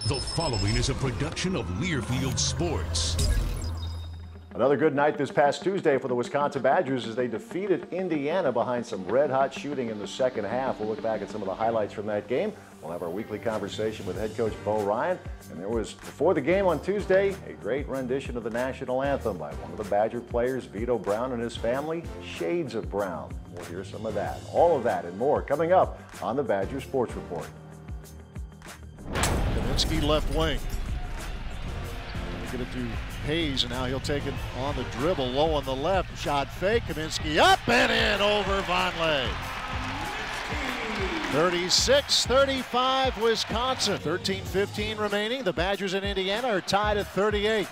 The following is a production of Learfield Sports. Another good night this past Tuesday for the Wisconsin Badgers as they defeated Indiana behind some red-hot shooting in the second half. We'll look back at some of the highlights from that game. We'll have our weekly conversation with head coach Bo Ryan. And there was, before the game on Tuesday, a great rendition of the National Anthem by one of the Badger players, Vitto Brown, and his family, Shades of Brown. We'll hear some of that. All of that and more coming up on the Badger Sports Report. Kaminsky left wing. Get it to Hayes, and now he'll take it on the dribble, low on the left. Shot fake, Kaminsky up and in over Vonleh. 36-35 Wisconsin. 13-15 remaining. The Badgers in Indiana are tied at 38.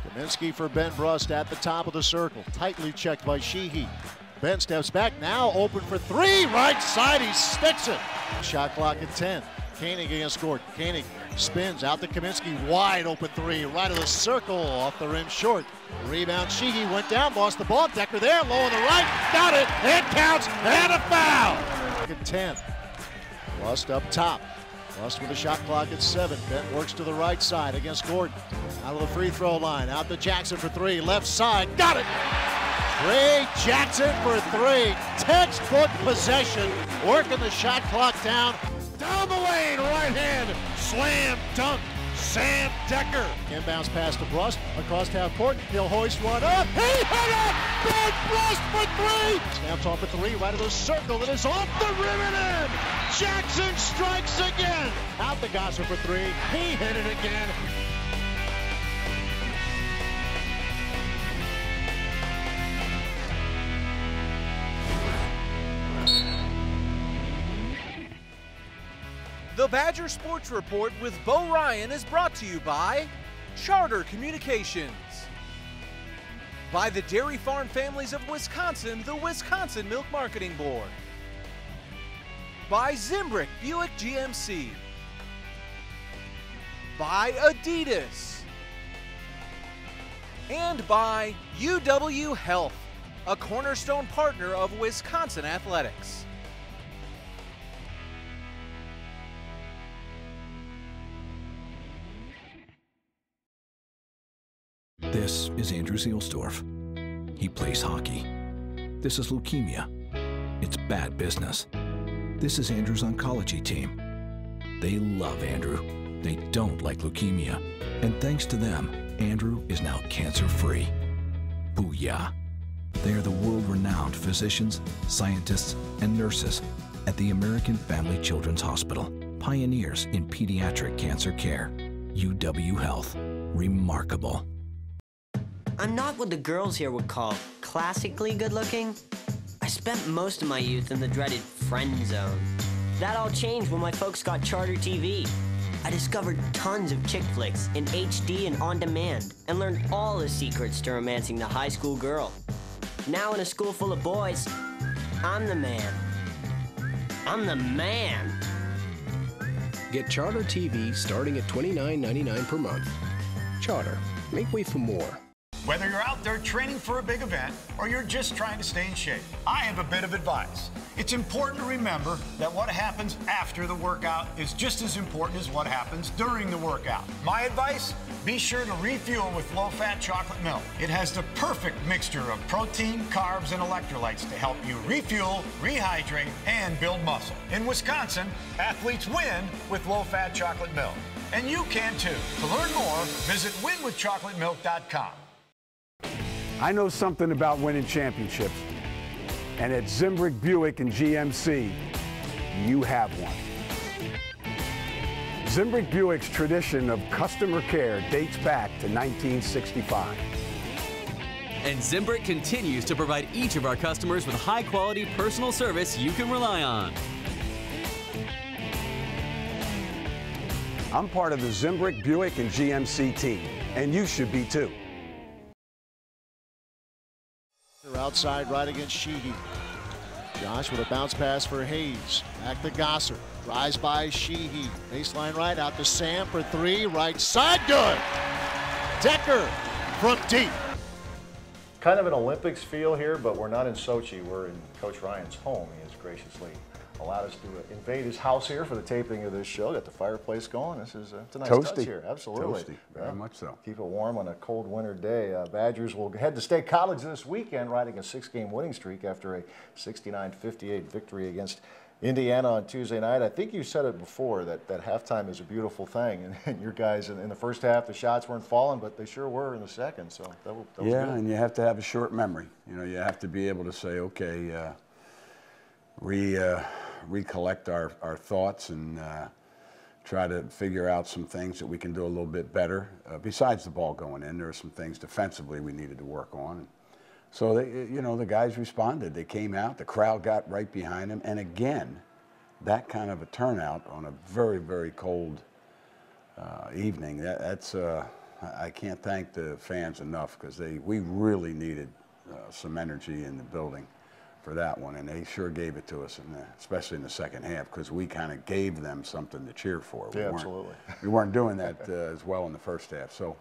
Kaminsky for Ben Brust at the top of the circle. Tightly checked by Sheehy. Ben steps back, now open for three. Right side, he sticks it. Shot clock at 10. Koenig against Gordon. Koenig spins out to Kaminsky, wide open three, right of the circle, off the rim short. Rebound, Sheehy went down, lost the ball. Dekker there, low on the right, got it, it counts, and a foul. At 10, Brust up top. Brust with a shot clock at 7. Ben works to the right side against Gordon. Out of the free throw line, out to Jackson for three, left side, got it. Trey Jackson for three, textbook possession, working the shot clock down. Down the lane, right hand, slam dunk, Sam Dekker. Inbounds pass to Brust, across half court, he'll hoist one up, he hit it! Ben Brust for three! Snaps off at three, right of the circle, it is off the rim and in! Jackson strikes again! Out the Gasser for three, he hit it again. The Badger Sports Report with Bo Ryan is brought to you by Charter Communications, by the Dairy Farm Families of Wisconsin, the Wisconsin Milk Marketing Board, by Zimbrick Buick GMC, by Adidas, and by UW Health, a cornerstone partner of Wisconsin Athletics. This is Andrew Zielsdorf. He plays hockey. This is leukemia. It's bad business. This is Andrew's oncology team. They love Andrew. They don't like leukemia. And thanks to them, Andrew is now cancer-free. Booyah. They are the world-renowned physicians, scientists, and nurses at the American Family Children's Hospital, pioneers in pediatric cancer care. UW Health. Remarkable. I'm not what the girls here would call classically good-looking. I spent most of my youth in the dreaded friend zone. That all changed when my folks got Charter TV. I discovered tons of chick flicks in HD and on demand, and learned all the secrets to romancing the high school girl. Now in a school full of boys, I'm the man. I'm the man. Get Charter TV starting at $29.99 per month. Charter, make way for more. Whether you're out there training for a big event or you're just trying to stay in shape, I have a bit of advice. It's important to remember that what happens after the workout is just as important as what happens during the workout. My advice? Be sure to refuel with low-fat chocolate milk. It has the perfect mixture of protein, carbs, and electrolytes to help you refuel, rehydrate, and build muscle. In Wisconsin, athletes win with low-fat chocolate milk. And you can too. To learn more, visit winwithchocolatemilk.com. I know something about winning championships, and at Zimbrick Buick and GMC, you have one. Zimbrick Buick's tradition of customer care dates back to 1965. And Zimbrick continues to provide each of our customers with high-quality personal service you can rely on. I'm part of the Zimbrick Buick and GMC team, and you should be too. Outside right against Sheehy. Josh with a bounce pass for Hayes. Back to Gasser. Drives by Sheehy. Baseline right out to Sam for three. Right side, good. Dekker from deep. Kind of an Olympics feel here, but we're not in Sochi. We're in Coach Ryan's home. He has graciously allowed us to invade his house here for the taping of this show. Got the fireplace going. It's a nice Toasty. touch here. Absolutely. Toasty. Very much so. Keep it warm on a cold winter day. Badgers will head to State College this weekend, riding a 6-game winning streak after a 69-58 victory against Indiana on Tuesday night. I think you said it before that halftime is a beautiful thing, and your guys in the first half, the shots weren't falling, but they sure were in the second. So that was good. And you have to have a short memory. You know, you have to be able to say, okay, recollect our thoughts and try to figure out some things that we can do a little bit better. Besides the ball going in, there are some things defensively we needed to work on. So, the guys responded. They came out. The crowd got right behind them. And again, that kind of a turnout on a very, very cold evening, that's I can't thank the fans enough, because we really needed some energy in the building for that one. And they sure gave it to us, especially in the second half, because we kind of gave them something to cheer for. Absolutely. We weren't doing that as well in the first half. So,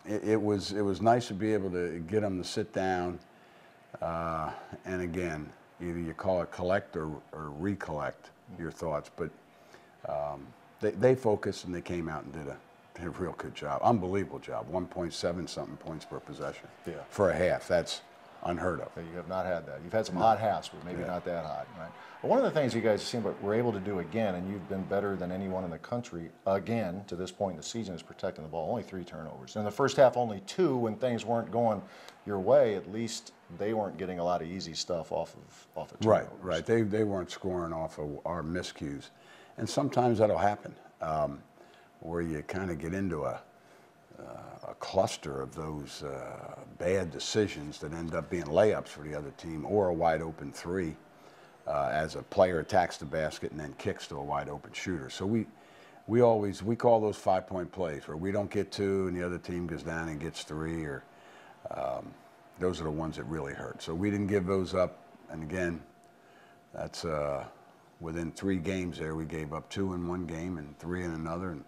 it was nice to be able to get them to sit down, and again, either you call it collect or recollect your thoughts, but they focused and they came out and did a real good job, unbelievable job. 1.7 something points per possession for a half. That's unheard of. You have not had that. You've had some hot halves, but maybe not that hot, right? But one of the things you guys seem like were able to do again, and you've been better than anyone in the country again to this point in the season, is protecting the ball. Only 3 turnovers. In the first half, only 2 when things weren't going your way. At least they weren't getting a lot of easy stuff off of turnovers. Right. They weren't scoring off of our miscues. And sometimes that'll happen, where you kind of get into a cluster of those bad decisions that end up being layups for the other team, or a wide open 3 as a player attacks the basket and then kicks to a wide open shooter. So we call those 5-point plays, where we don't get 2 and the other team goes down and gets 3, or those are the ones that really hurt. So we didn't give those up. And again, that's within 3 games there, we gave up 2 in one game and 3 in another. And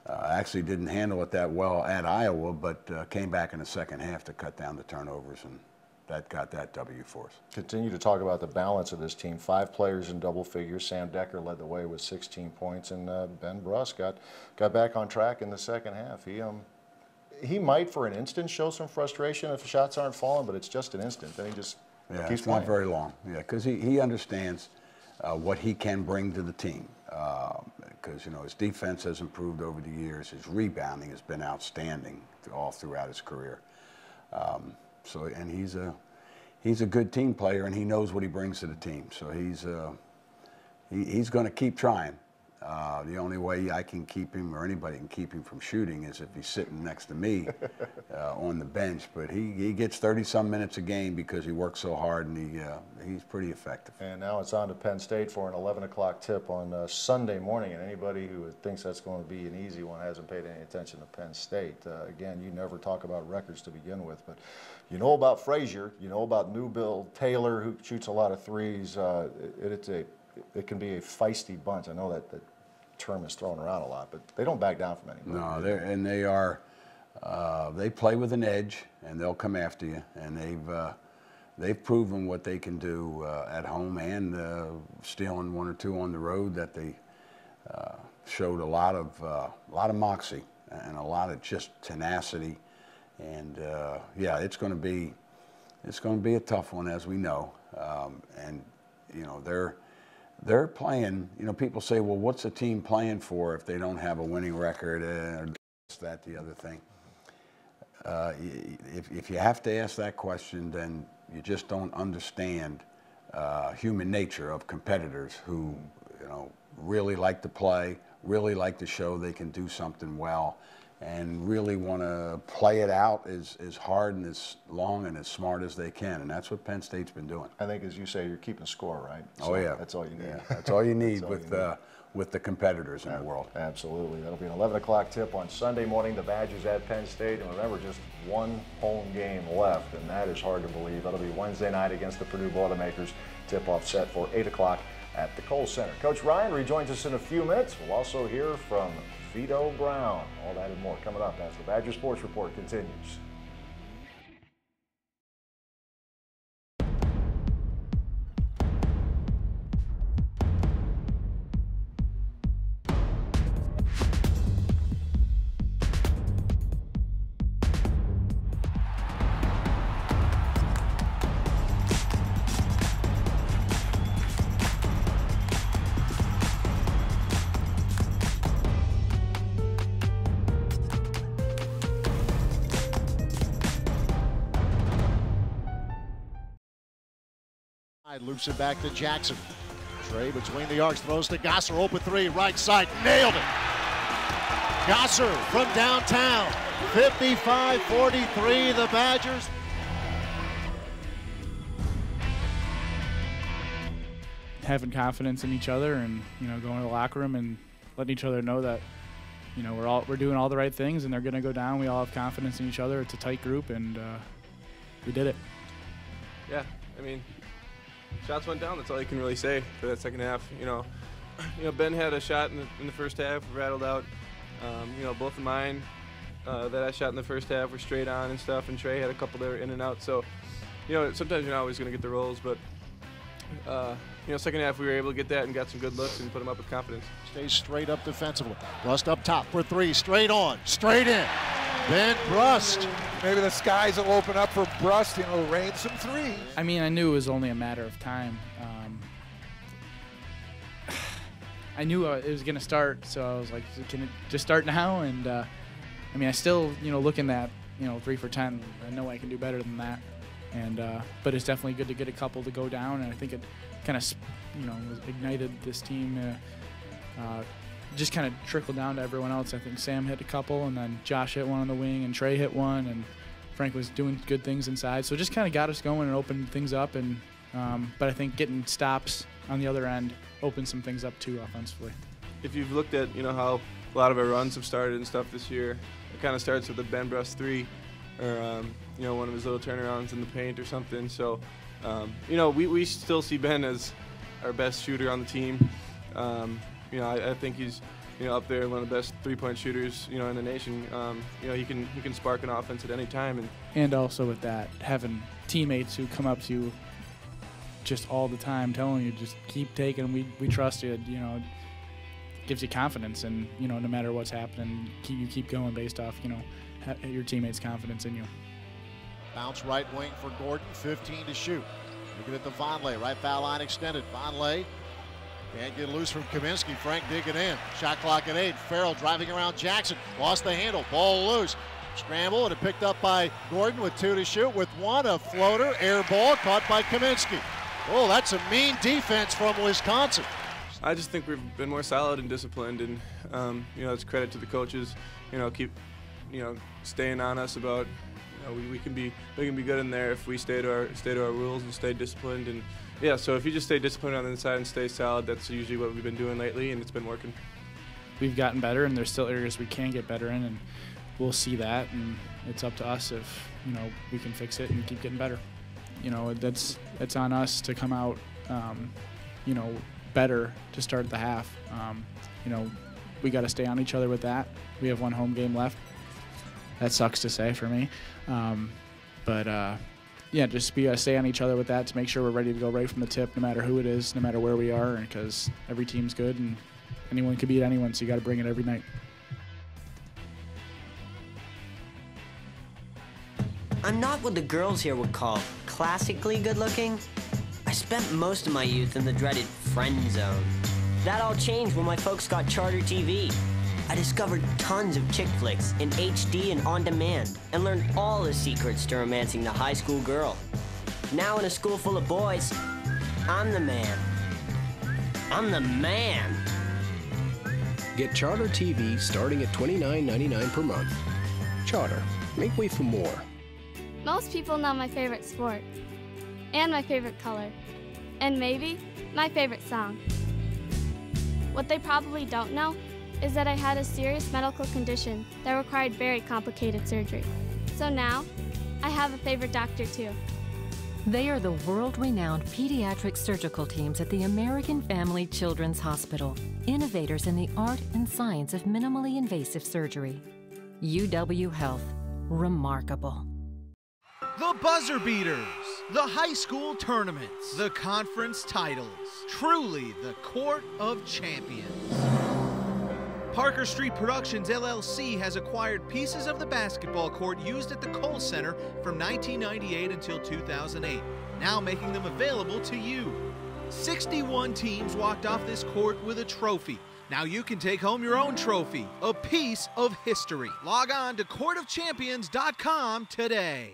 actually didn't handle it that well at Iowa, but came back in the second half to cut down the turnovers, and that got that W for us. Continue to talk about the balance of this team. 5 players in double figures. Sam Dekker led the way with 16 points, and Ben Brust got back on track in the second half. He might for an instant show some frustration if shots aren't falling, but it's just an instant. Then he just keeps playing. Not very long. Yeah, because he understands what he can bring to the team. Because his defense has improved over the years. His rebounding has been outstanding all throughout his career. And he's a good team player, and he knows what he brings to the team. So he's going to keep trying. The only way I can keep him, or anybody can keep him from shooting, is if he's sitting next to me on the bench. But he gets 30-some minutes a game because he works so hard, and he's pretty effective. And now it's on to Penn State for an 11 o'clock tip on Sunday morning. And anybody who thinks that's going to be an easy one hasn't paid any attention to Penn State. Again, you never talk about records to begin with, but you know about Frazier, you know about New Bill Taylor, who shoots a lot of threes. It can be a feisty bunch. I know that term is thrown around a lot, but they don't back down from anything. No, they play with an edge, and they'll come after you. And they've proven what they can do at home, and stealing 1 or 2 on the road. That they showed a lot of moxie and a lot of just tenacity. And it's going to be a tough one, as we know. And they're playing, people say, well, what's a team playing for if they don't have a winning record, and that, the other thing. If you have to ask that question, then you just don't understand human nature of competitors who, really like to play, really like to show they can do something well, and really want to play it out as hard and as long and as smart as they can. And that's what Penn State's been doing. I think, as you say, you're keeping score, right? So that's all you need. Yeah, that's all you need with the competitors in the world. Absolutely. That'll be an 11 o'clock tip on Sunday morning. The Badgers at Penn State. And remember, just 1 home game left, and that is hard to believe. That'll be Wednesday night against the Purdue Boilermakers. Tip-off set for 8 o'clock at the Kohl Center. Coach Ryan rejoins us in a few minutes. We'll also hear from Vitto Brown. All that and more coming up as the Badger Sports Report continues. Loops it back to Jackson. Trey between the arcs, throws to Gosser, open three, right side, nailed it. Gosser from downtown, 55-43, the Badgers. Having confidence in each other and, going to the locker room and letting each other know that, we're doing all the right things and they're going to go down. We all have confidence in each other. It's a tight group and we did it. Yeah, shots went down. That's all you can really say for that second half. Ben had a shot in the first half, rattled out. Both of mine that I shot in the first half were straight on and stuff, and Trey had a couple that were in and out. So, sometimes you're not always going to get the rolls, but second half we were able to get that and got some good looks and put them up with confidence. Stays straight up defensively. Brust up top for three, straight on, straight in. Ben Brust. Maybe the skies will open up for Brust, rain some threes. I knew it was only a matter of time. I knew it was going to start, so I was like, can it just start now? And I still, looking at, 3 for 10. I know I can do better than that. And but it's definitely good to get a couple to go down, and I think it kind of, ignited this team. Just kind of trickled down to everyone else. I think Sam hit a couple, and then Josh hit one on the wing, and Trey hit one, and Frank was doing good things inside. So it just kind of got us going and opened things up. And but I think getting stops on the other end opened some things up too offensively. If you've looked at how a lot of our runs have started and stuff this year, it kind of starts with the Ben Brust 3, or one of his little turnarounds in the paint or something. So we still see Ben as our best shooter on the team. I think he's up there, one of the best three-point shooters in the nation. He can spark an offense at any time. And also with that, having teammates who come up to you just all the time, telling you just keep taking, we trust you. Gives you confidence, and no matter what's happening, you keep going based off your teammates' confidence in you. Bounce right wing for Gordon, 15 to shoot. Looking at the Vonleh, right foul line extended. Vonleh can't get loose from Kaminsky. Frank digging in. Shot clock at 8. Farrell driving around Jackson. Lost the handle. Ball loose. Scramble, and it picked up by Gordon with 2 to shoot. With 1, a floater. Air ball caught by Kaminsky. Oh, that's a mean defense from Wisconsin. I just think we've been more solid and disciplined, and it's credit to the coaches. Keep staying on us about we can be good in there if we stay to our rules and stay disciplined. And yeah, so if you just stay disciplined on the inside and stay solid, that's usually what we've been doing lately, and it's been working. We've gotten better, and there's still areas we can get better in, and we'll see that, and it's up to us if we can fix it and keep getting better. It's on us to come out better to start the half. We got to stay on each other with that. We have 1 home game left. That sucks to say for me, yeah, just stay on each other with that to make sure we're ready to go right from the tip, no matter who it is, no matter where we are, because every team's good and anyone can beat anyone, so you got to bring it every night. I'm not what the girls here would call classically good looking. I spent most of my youth in the dreaded friend zone. That all changed when my folks got Charter TV. I discovered tons of chick flicks in HD and on demand, and learned all the secrets to romancing the high school girl. Now in a school full of boys, I'm the man. I'm the man. Get Charter TV starting at $29.99 per month. Charter, make way for more. Most people know my favorite sport, and my favorite color, and maybe my favorite song. What they probably don't know is that I had a serious medical condition that required very complicated surgery. So now, I have a favorite doctor too. They are the world-renowned pediatric surgical teams at the American Family Children's Hospital, innovators in the art and science of minimally invasive surgery. UW Health, remarkable. The buzzer beaters, the high school tournaments, the conference titles, truly the court of champions. Parker Street Productions, LLC has acquired pieces of the basketball court used at the Kohl Center from 1998 until 2008, now making them available to you. 61 teams walked off this court with a trophy. Now you can take home your own trophy, a piece of history. Log on to courtofchampions.com today.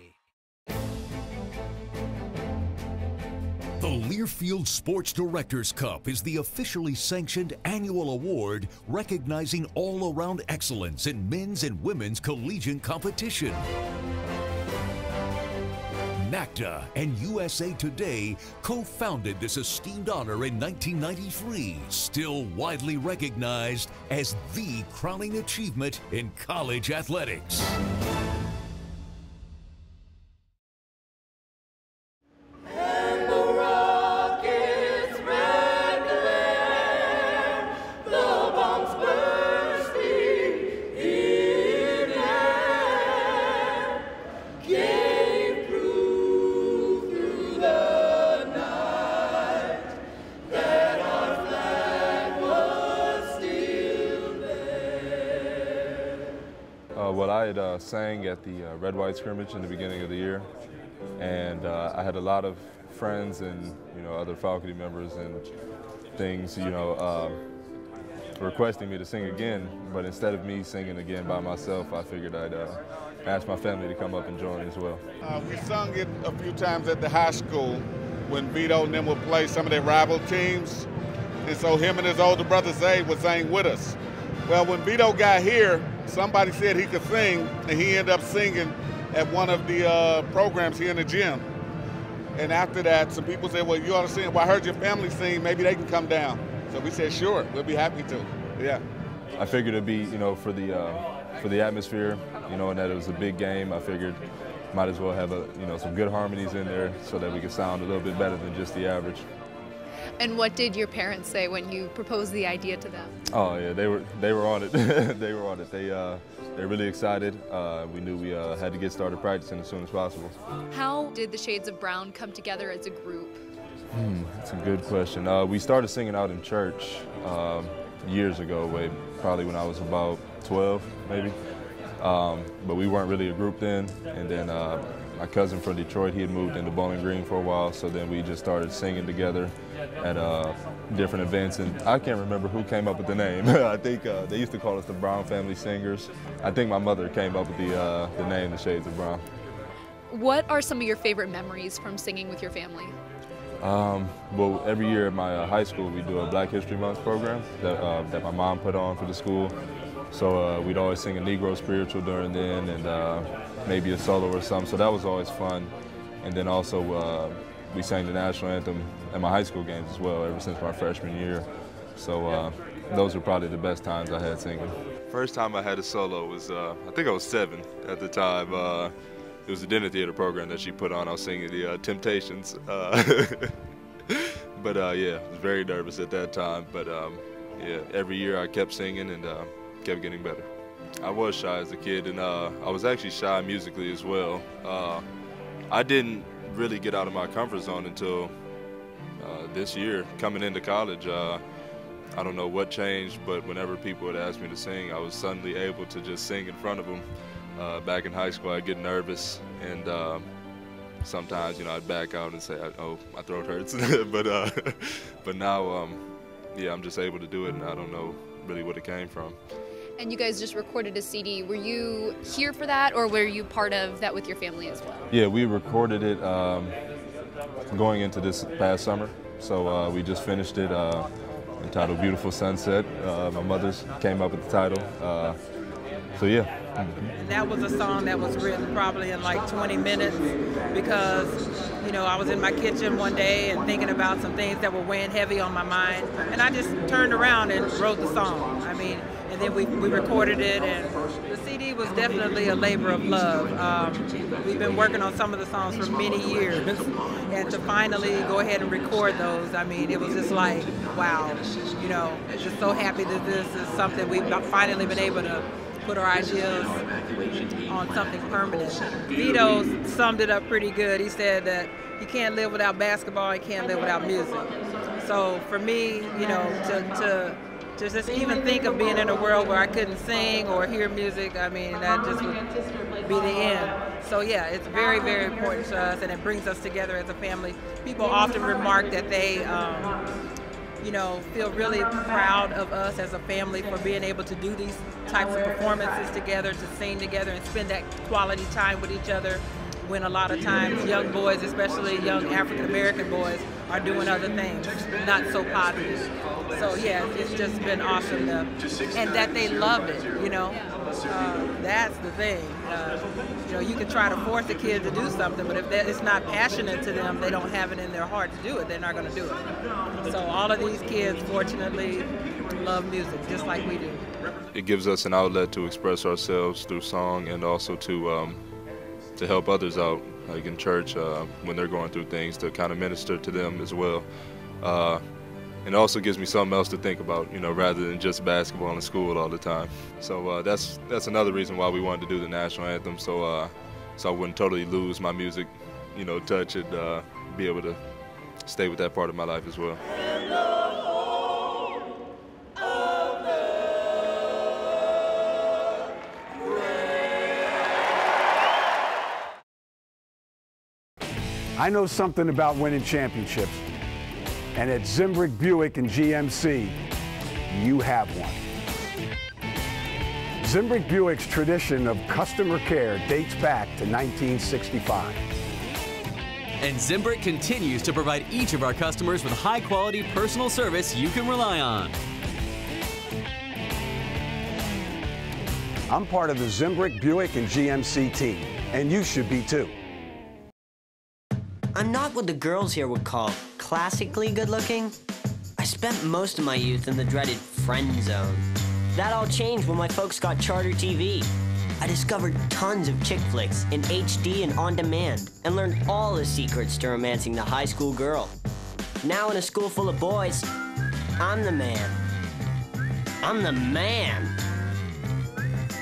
The Learfield Sports Directors Cup is the officially sanctioned annual award recognizing all-around excellence in men's and women's collegiate competition. NACDA and USA Today co-founded this esteemed honor in 1993, still widely recognized as the crowning achievement in college athletics. Well, I had sang at the red-white scrimmage in the beginning of the year, and I had a lot of friends and other faculty members and things requesting me to sing again. But instead of me singing again by myself, I figured I'd ask my family to come up and join as well. We sung it a few times at the high school when Vitto and them would play some of their rival teams, and so him and his older brother Zay would sing with us. Well, when Vitto got here, somebody said he could sing, and he ended up singing at one of the programs here in the gym. And after that, some people said, well, you ought to sing. Well, I heard your family sing. Maybe they can come down. So we said, sure, we'll be happy to. Yeah. I figured it'd be, for the atmosphere, and that it was a big game. I figured might as well have some good harmonies in there so that we could sound a little bit better than just the average. And what did your parents say when you proposed the idea to them? Oh yeah, they were on it. They were on it. They're really excited. We knew we had to get started practicing as soon as possible. How did the Shades of Brown come together as a group? That's a good question. We started singing out in church years ago, probably when I was about 12, maybe. But we weren't really a group then. And then my cousin from Detroit, he had moved into Bowling Green for a while, so then we just started singing together at different events. And I can't remember who came up with the name. I think they used to call us the Brown Family Singers. I think my mother came up with the name, the Shades of Brown. What are some of your favorite memories from singing with your family? Well, every year at my high school, we do a Black History Month program that my mom put on for the school. So we'd always sing a Negro spiritual during then, and maybe a solo or something. So that was always fun. And then also we sang the National Anthem at my high school games as well, ever since my freshman year. So those were probably the best times I had singing. First time I had a solo was, I think I was 7 at the time. It was a dinner theater program that she put on. I was singing the Temptations. But yeah, I was very nervous at that time. But yeah, every year I kept singing and kept getting better. I was shy as a kid, and I was actually shy musically as well. I didn't really get out of my comfort zone until this year, coming into college. I don't know what changed, but whenever people would ask me to sing, I was suddenly able to just sing in front of them. Back in high school, I'd get nervous, and sometimes, I'd back out and say, "Oh, my throat hurts." but now, yeah, I'm just able to do it, and I don't know really what it came from. And you guys just recorded a CD. Were you here for that, or were you part of that with your family as well? Yeah, we recorded it going into this past summer. So we just finished it, entitled Beautiful Sunset. My mother's came up with the title. So yeah. And that was a song that was written probably in like 20 minutes because, I was in my kitchen one day and thinking about some things that were weighing heavy on my mind. And I just turned around and wrote the song. And then we recorded it, and the CD was definitely a labor of love. We've been working on some of the songs for many years, and to finally go ahead and record those, it was just like, wow, just so happy that this is something we've finally been able to put our ideas on something permanent. Vitto summed it up pretty good. He said that you can't live without basketball, you can't live without music. So for me, to just even think of being in a world where I couldn't sing or hear music, that just would be the end. So yeah, it's very, very important to us, and it brings us together as a family. People often remark that they feel really proud of us as a family for being able to do these types of performances together, to sing together and spend that quality time with each other, when a lot of times young boys, especially young African-American boys, are doing other things, not so positive. So yeah, it's just been awesome, and that they love it, you know. That's the thing. You know, you can try to force a kid to do something, but if it's not passionate to them, they don't have it in their heart to do it, they're not going to do it. So all of these kids, fortunately, love music just like we do. It gives us an outlet to express ourselves through song, and also to help others out, like in church when they're going through things, to kind of minister to them as well. And it also gives me something else to think about, you know, rather than just basketball and school all the time. So that's another reason why we wanted to do the national anthem, so I wouldn't totally lose my music, you know, touch, and be able to stay with that part of my life as well. I know something about winning championships, and at Zimbrick Buick and GMC, you have one. Zimbrick Buick's tradition of customer care dates back to 1965. And Zimbrick continues to provide each of our customers with high-quality personal service you can rely on. I'm part of the Zimbrick Buick and GMC team, and you should be too. I'm not what the girls here would call classically good-looking. I spent most of my youth in the dreaded friend zone. That all changed when my folks got Charter TV. I discovered tons of chick flicks in HD and on demand, and learned all the secrets to romancing the high school girl. Now in a school full of boys, I'm the man. I'm the man.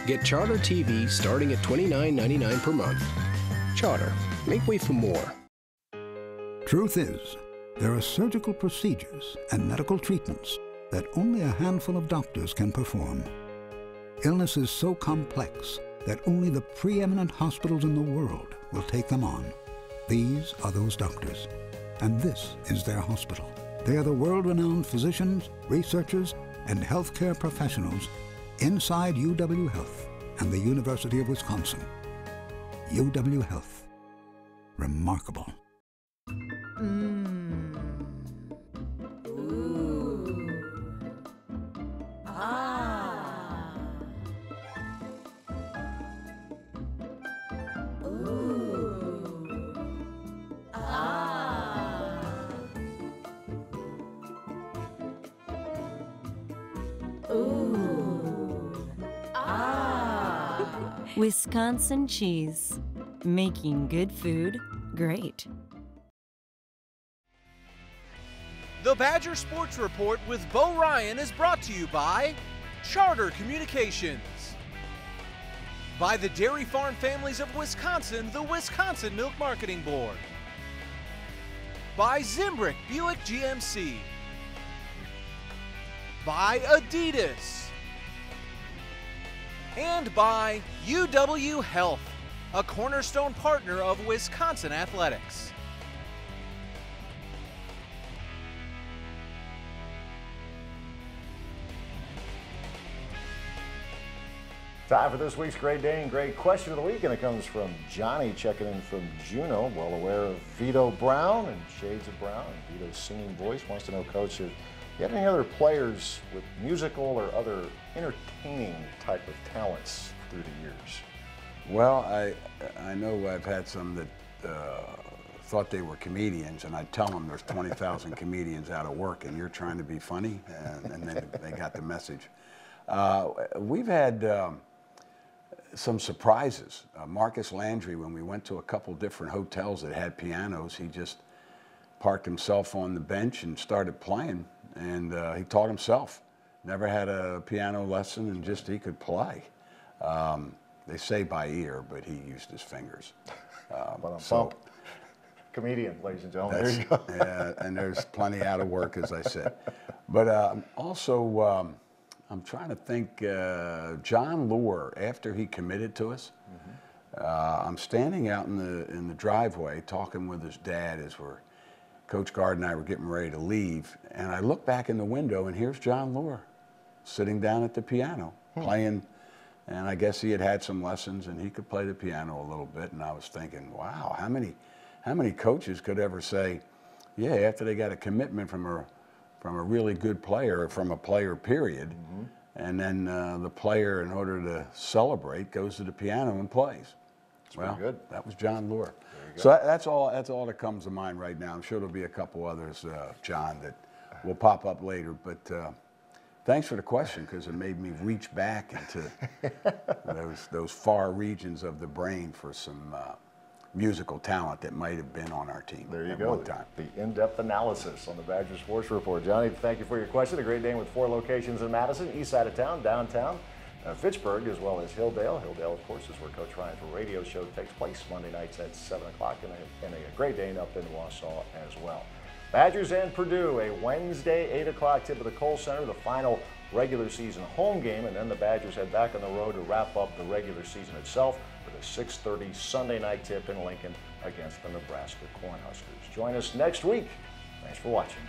Get Charter TV starting at $29.99 per month. Charter, make way for more. Truth is, there are surgical procedures and medical treatments that only a handful of doctors can perform. Illness is so complex that only the preeminent hospitals in the world will take them on. These are those doctors, and this is their hospital. They are the world-renowned physicians, researchers, and healthcare professionals inside UW Health and the University of Wisconsin. UW Health. Remarkable. Wisconsin cheese, making good food great. The Badger Sports Report with Bo Ryan is brought to you by Charter Communications, by the Dairy Farm Families of Wisconsin, the Wisconsin Milk Marketing Board, by Zimbrick Buick GMC, by Adidas, and by UW Health, a cornerstone partner of Wisconsin athletics. Time for this week's Great Day and Great Question of the Week, and it comes from Johnny checking in from Juneau, well aware of Vitto Brown and Shades of Brown and Vitto's singing voice. Wants to know, Coach, if you had any other players with musical or other entertaining type of talents through the years? Well, I know I've had some that thought they were comedians, and I tell them there's 20,000 comedians out of work, and you're trying to be funny, and then they got the message. We've had some surprises. Marcus Landry, when we went to a couple different hotels that had pianos, he just parked himself on the bench and started playing, and he taught himself. Never had a piano lesson, and just he could play. They say by ear, but he used his fingers. Comedian, ladies and gentlemen. There you go. Yeah, and there's plenty out of work, as I said. But also, I'm trying to think, John Lure, after he committed to us, I'm standing out in the driveway talking with his dad as Coach Gard and I were getting ready to leave, and I look back in the window, and here's John Lure sitting down at the piano playing, and I guess he had had some lessons, and he could play the piano a little bit, and I was thinking, wow, how many coaches could ever say, Yeah, after they got a commitment from a really good player, from a player period, and then the player, in order to celebrate, goes to the piano and plays. That's pretty good. That was John Lure. So that's all that comes to mind right now. I'm sure there'll be a couple others, John, that will pop up later. But thanks for the question, because it made me reach back into those far regions of the brain for some musical talent that might have been on our team. There you at go. one time. The in-depth analysis on the Badger Sports Report. Johnny, thank you for your question. A great game with 4 locations in Madison, east side of town, downtown, Fitchburg, as well as Hilldale. Hilldale, of course, is where Coach Ryan's radio show takes place Monday nights at 7 o'clock, and a great day up in Wausau as well. Badgers and Purdue, a Wednesday 8 o'clock tip at the Kohl Center, the final regular season home game, and then the Badgers head back on the road to wrap up the regular season itself with a 6:30 Sunday night tip in Lincoln against the Nebraska Cornhuskers. Join us next week. Thanks for watching.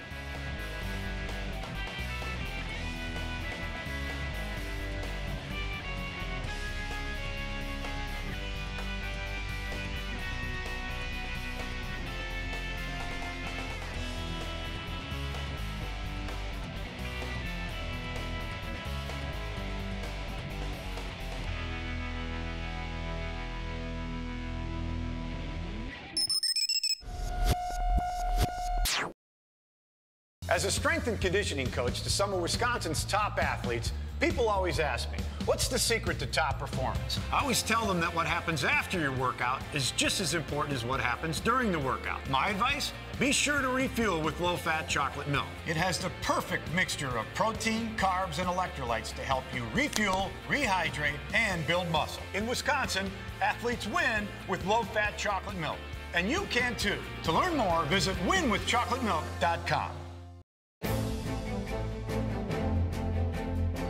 As a strength and conditioning coach to some of Wisconsin's top athletes, people always ask me, what's the secret to top performance? I always tell them that what happens after your workout is just as important as what happens during the workout. My advice? Be sure to refuel with low-fat chocolate milk. It has the perfect mixture of protein, carbs, and electrolytes to help you refuel, rehydrate, and build muscle. In Wisconsin, athletes win with low-fat chocolate milk. And you can too. To learn more, visit winwithchocolatemilk.com.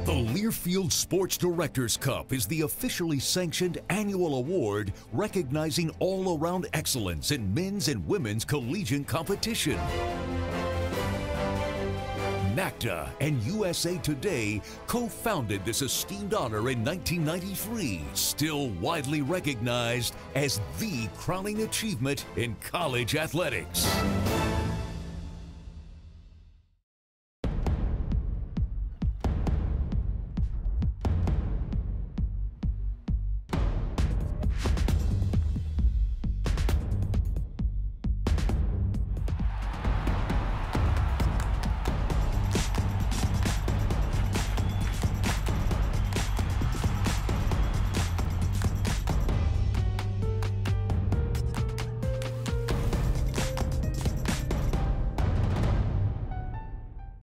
The Learfield Sports Directors Cup is the officially sanctioned annual award recognizing all-around excellence in men's and women's collegiate competition. NACDA and USA Today co-founded this esteemed honor in 1993, still widely recognized as the crowning achievement in college athletics.